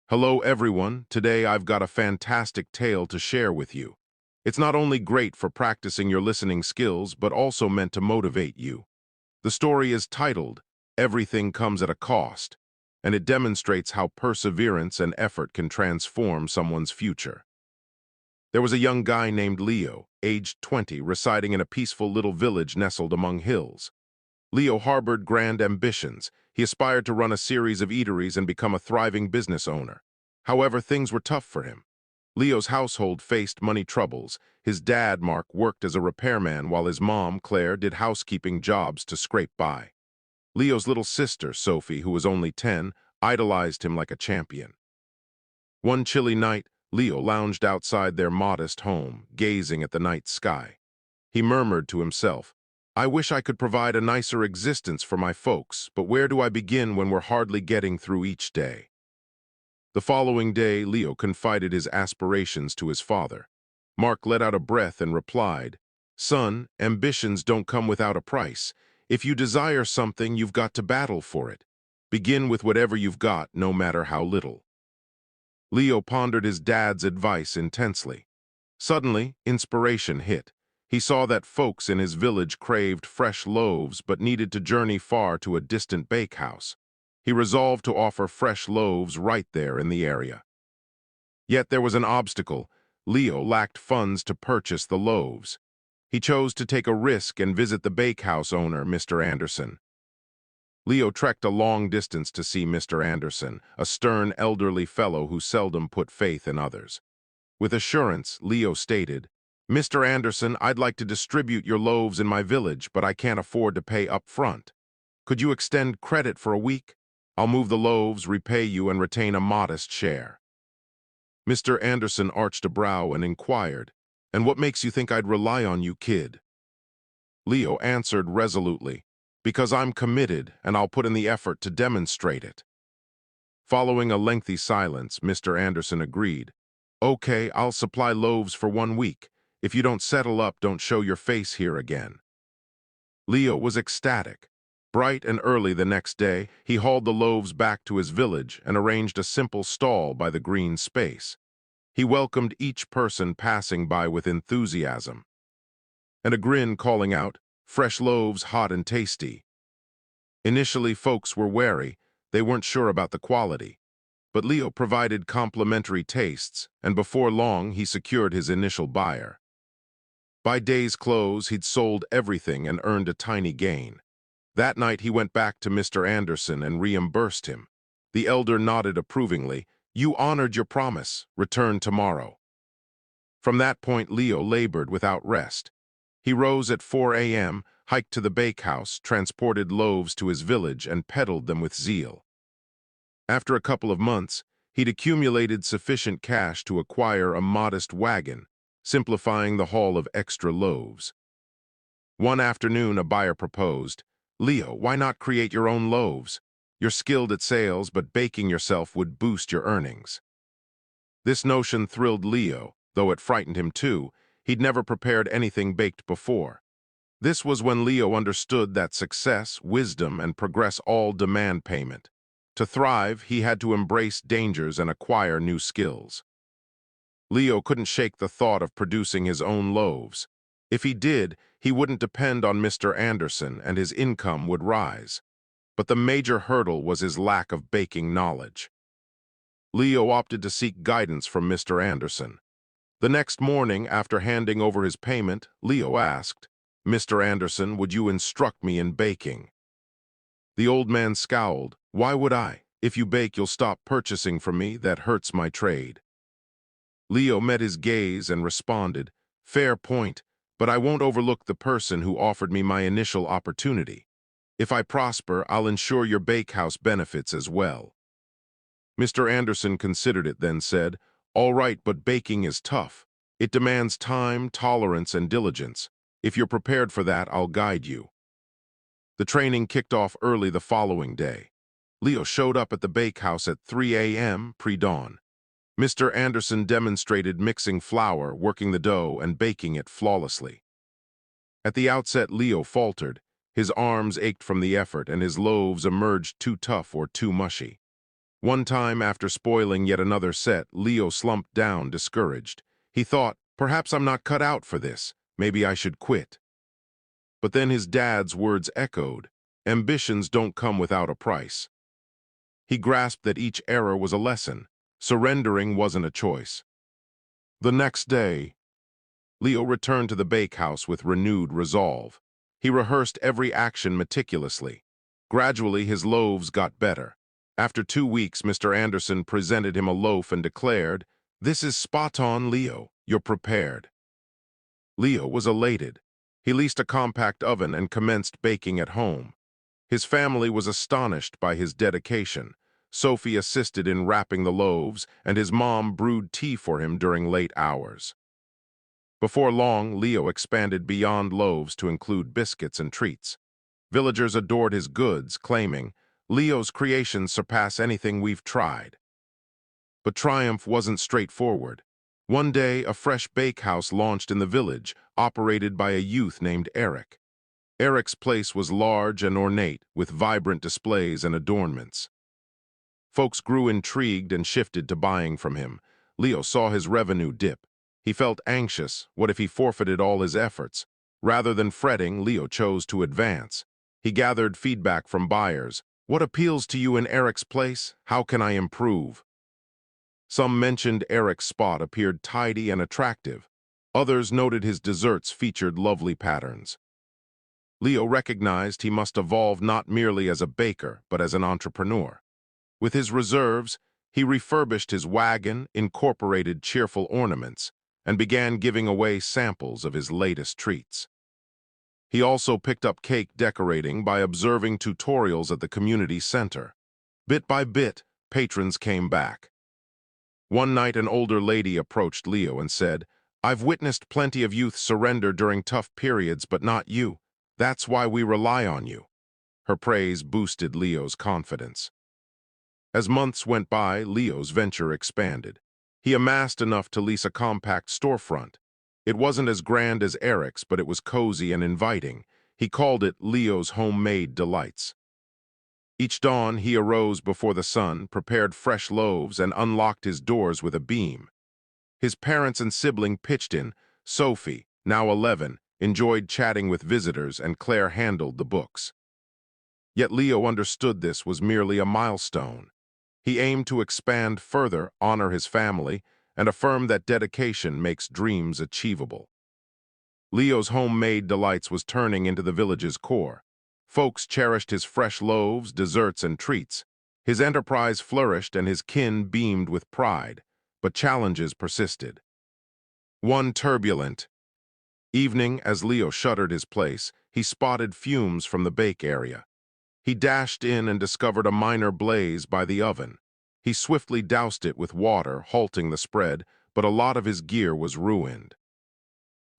Hello everyone, today I've got a fantastic tale to share with you. It's not only great for practicing your listening skills, but also meant to motivate you. The story is titled, Everything Comes at a Cost, and it demonstrates how perseverance and effort can transform someone's future. There was a young guy named Leo, aged 20, residing in a peaceful little village nestled among hills. Leo harbored grand ambitions. He aspired to run a series of eateries and become a thriving business owner. However, things were tough for him. Leo's household faced money troubles. His dad, Mark, worked as a repairman while his mom, Claire, did housekeeping jobs to scrape by. Leo's little sister, Sophie, who was only 10, idolized him like a champion. One chilly night, Leo lounged outside their modest home, gazing at the night sky. He murmured to himself, I wish I could provide a nicer existence for my folks, but where do I begin when we're hardly getting through each day? The following day, Leo confided his aspirations to his father. Mark let out a breath and replied, Son, ambitions don't come without a price. If you desire something, you've got to battle for it. Begin with whatever you've got, no matter how little. Leo pondered his dad's advice intensely. Suddenly, inspiration hit. He saw that folks in his village craved fresh loaves but needed to journey far to a distant bakehouse. He resolved to offer fresh loaves right there in the area. Yet there was an obstacle. Leo lacked funds to purchase the loaves. He chose to take a risk and visit the bakehouse owner, Mr. Anderson. Leo trekked a long distance to see Mr. Anderson, a stern elderly fellow who seldom put faith in others. With assurance, Leo stated, Mr. Anderson, I'd like to distribute your loaves in my village, but I can't afford to pay up front. Could you extend credit for a week? I'll move the loaves, repay you, and retain a modest share. Mr. Anderson arched a brow and inquired, And what makes you think I'd rely on you, kid? Leo answered resolutely, Because I'm committed, and I'll put in the effort to demonstrate it. Following a lengthy silence, Mr. Anderson agreed, Okay, I'll supply loaves for 1 week. If you don't settle up, don't show your face here again. Leo was ecstatic. Bright and early the next day, he hauled the loaves back to his village and arranged a simple stall by the green space. He welcomed each person passing by with enthusiasm, and a grin calling out, fresh loaves, hot and tasty. Initially, folks were wary. They weren't sure about the quality. But Leo provided complimentary tastes, and before long he secured his initial buyer. By day's close, he'd sold everything and earned a tiny gain. That night he went back to Mr. Anderson and reimbursed him. The elder nodded approvingly. You honored your promise. Return tomorrow. From that point, Leo labored without rest. He rose at 4 a.m., hiked to the bakehouse, transported loaves to his village, and peddled them with zeal. After a couple of months, he'd accumulated sufficient cash to acquire a modest wagon, simplifying the haul of extra loaves. One afternoon, a buyer proposed, Leo, why not create your own loaves? You're skilled at sales, but baking yourself would boost your earnings. This notion thrilled Leo, though it frightened him too. He'd never prepared anything baked before. This was when Leo understood that success, wisdom, and progress all demand payment. To thrive, he had to embrace dangers and acquire new skills. Leo couldn't shake the thought of producing his own loaves. If he did, he wouldn't depend on Mr. Anderson and his income would rise. But the major hurdle was his lack of baking knowledge. Leo opted to seek guidance from Mr. Anderson. The next morning, after handing over his payment, Leo asked, Mr. Anderson, would you instruct me in baking? The old man scowled. Why would I? If you bake, you'll stop purchasing from me. That hurts my trade. Leo met his gaze and responded, Fair point, but I won't overlook the person who offered me my initial opportunity. If I prosper, I'll ensure your bakehouse benefits as well. Mr. Anderson considered it, then said, All right, but baking is tough. It demands time, tolerance, and diligence. If you're prepared for that, I'll guide you. The training kicked off early the following day. Leo showed up at the bakehouse at 3 a.m. pre-dawn. Mr. Anderson demonstrated mixing flour, working the dough, and baking it flawlessly. At the outset, Leo faltered. His arms ached from the effort, and his loaves emerged too tough or too mushy. One time, after spoiling yet another set, Leo slumped down, discouraged. He thought, perhaps I'm not cut out for this. Maybe I should quit. But then his dad's words echoed. Ambitions don't come without a price. He grasped that each error was a lesson. Surrendering wasn't a choice. The next day, Leo returned to the bakehouse with renewed resolve. He rehearsed every action meticulously. Gradually, his loaves got better. After 2 weeks, Mr. Anderson presented him a loaf and declared, "This is spot on, Leo. You're prepared." Leo was elated. He leased a compact oven and commenced baking at home. His family was astonished by his dedication. Sophie assisted in wrapping the loaves, and his mom brewed tea for him during late hours. Before long, Leo expanded beyond loaves to include biscuits and treats. Villagers adored his goods, claiming, "Leo's creations surpass anything we've tried." But triumph wasn't straightforward. One day, a fresh bakehouse launched in the village, operated by a youth named Eric. Eric's place was large and ornate, with vibrant displays and adornments. Folks grew intrigued and shifted to buying from him. Leo saw his revenue dip. He felt anxious. What if he forfeited all his efforts? Rather than fretting, Leo chose to advance. He gathered feedback from buyers. What appeals to you in Eric's place? How can I improve? Some mentioned Eric's spot appeared tidy and attractive. Others noted his desserts featured lovely patterns. Leo recognized he must evolve not merely as a baker, but as an entrepreneur. With his reserves, he refurbished his wagon, incorporated cheerful ornaments, and began giving away samples of his latest treats. He also picked up cake decorating by observing tutorials at the community center. Bit by bit, patrons came back. One night, an older lady approached Leo and said, "I've witnessed plenty of youth surrender during tough periods, but not you. That's why we rely on you." Her praise boosted Leo's confidence. As months went by, Leo's venture expanded. He amassed enough to lease a compact storefront. It wasn't as grand as Eric's, but it was cozy and inviting. He called it Leo's Homemade Delights. Each dawn, he arose before the sun, prepared fresh loaves, and unlocked his doors with a beam. His parents and sibling pitched in. Sophie, now 11, enjoyed chatting with visitors, and Claire handled the books. Yet Leo understood this was merely a milestone. He aimed to expand further, honor his family, and affirm that dedication makes dreams achievable. Leo's Homemade Delights was turning into the village's core. Folks cherished his fresh loaves, desserts, and treats. His enterprise flourished and his kin beamed with pride, but challenges persisted. One turbulent evening, as Leo shuttered his place, he spotted fumes from the bake area. He dashed in and discovered a minor blaze by the oven. He swiftly doused it with water, halting the spread, but a lot of his gear was ruined.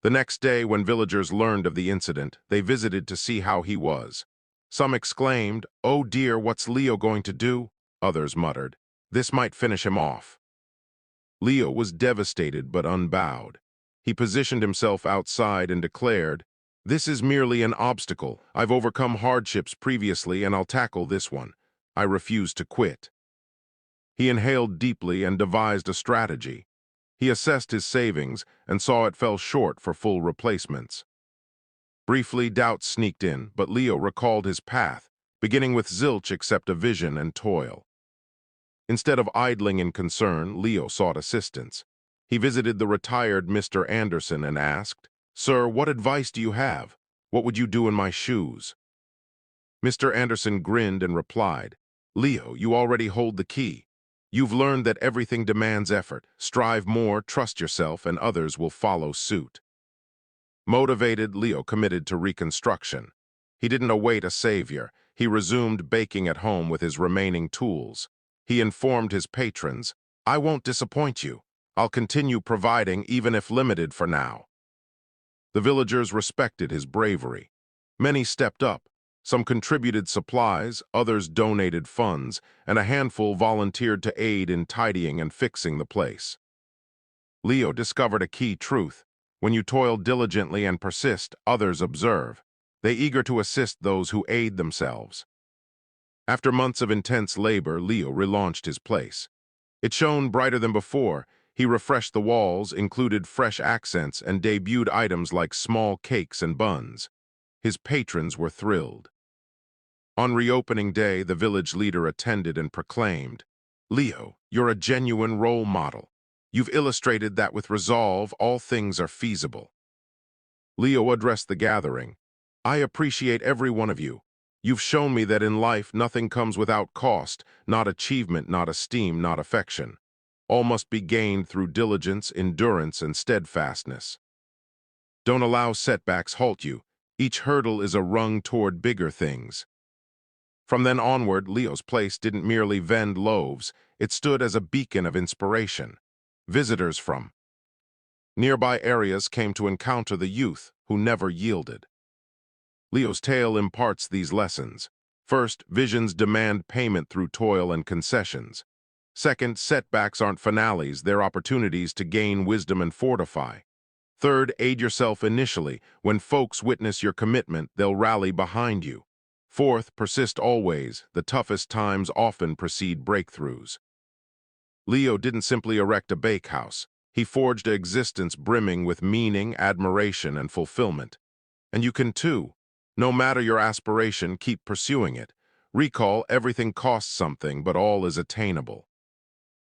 The next day, when villagers learned of the incident, they visited to see how he was. Some exclaimed, "Oh dear, what's Leo going to do?" Others muttered, "This might finish him off." Leo was devastated but unbowed. He positioned himself outside and declared, "This is merely an obstacle. I've overcome hardships previously and I'll tackle this one. I refuse to quit." He inhaled deeply and devised a strategy. He assessed his savings and saw it fell short for full replacements. Briefly, doubt sneaked in, but Leo recalled his path, beginning with zilch except a vision and toil. Instead of idling in concern, Leo sought assistance. He visited the retired Mr. Anderson and asked, "Sir, what advice do you have? What would you do in my shoes?" Mr. Anderson grinned and replied, "Leo, you already hold the key. You've learned that everything demands effort. Strive more, trust yourself, and others will follow suit." Motivated, Leo committed to reconstruction. He didn't await a savior. He resumed baking at home with his remaining tools. He informed his patrons, "I won't disappoint you. I'll continue providing even if limited for now." The villagers respected his bravery. Many stepped up. Some contributed supplies, others donated funds, and a handful volunteered to aid in tidying and fixing the place. Leo discovered a key truth. When you toil diligently and persist, others observe. They eager to assist those who aid themselves. After months of intense labor, Leo relaunched his place. It shone brighter than before. He refreshed the walls, included fresh accents, and debuted items like small cakes and buns. His patrons were thrilled. On reopening day, the village leader attended and proclaimed, "Leo, you're a genuine role model. You've illustrated that with resolve, all things are feasible." Leo addressed the gathering. "I appreciate every one of you. You've shown me that in life nothing comes without cost, not achievement, not esteem, not affection. All must be gained through diligence, endurance, and steadfastness. Don't allow setbacks halt you. Each hurdle is a rung toward bigger things." From then onward, Leo's place didn't merely vend loaves, it stood as a beacon of inspiration. Visitors from nearby areas came to encounter the youth who never yielded. Leo's tale imparts these lessons. First, visions demand payment through toil and concessions. Second, setbacks aren't finales, they're opportunities to gain wisdom and fortify. Third, aid yourself initially. When folks witness your commitment, they'll rally behind you. Fourth, persist always. The toughest times often precede breakthroughs. Leo didn't simply erect a bakehouse. He forged an existence brimming with meaning, admiration, and fulfillment. And you can too. No matter your aspiration, keep pursuing it. Recall, everything costs something, but all is attainable.